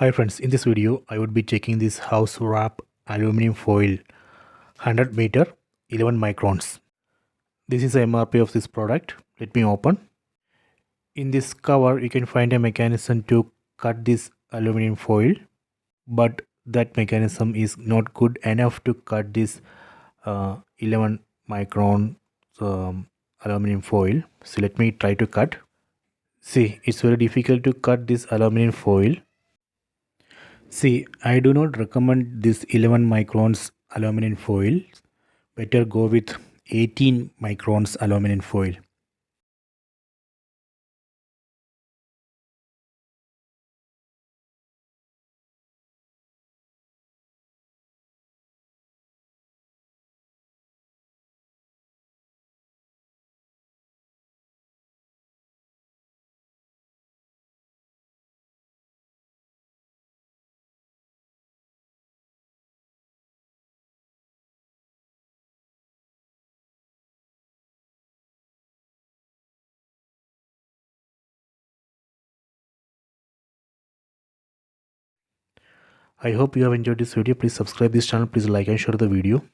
Hi friends, in this video I would be checking this house wrap aluminum foil 100 meter 11 microns. This is the MRP of this product. Let me open. In this cover you can find a mechanism to cut this aluminum foil, but that mechanism is not good enough to cut this 11 micron aluminum foil. So let me try to cut. See, it's very difficult to cut this aluminum foil. See, I do not recommend this 11 microns aluminum foil. Better go with 18 microns aluminum foil. I hope you have enjoyed this video. Please subscribe this channel. Please like and share the video.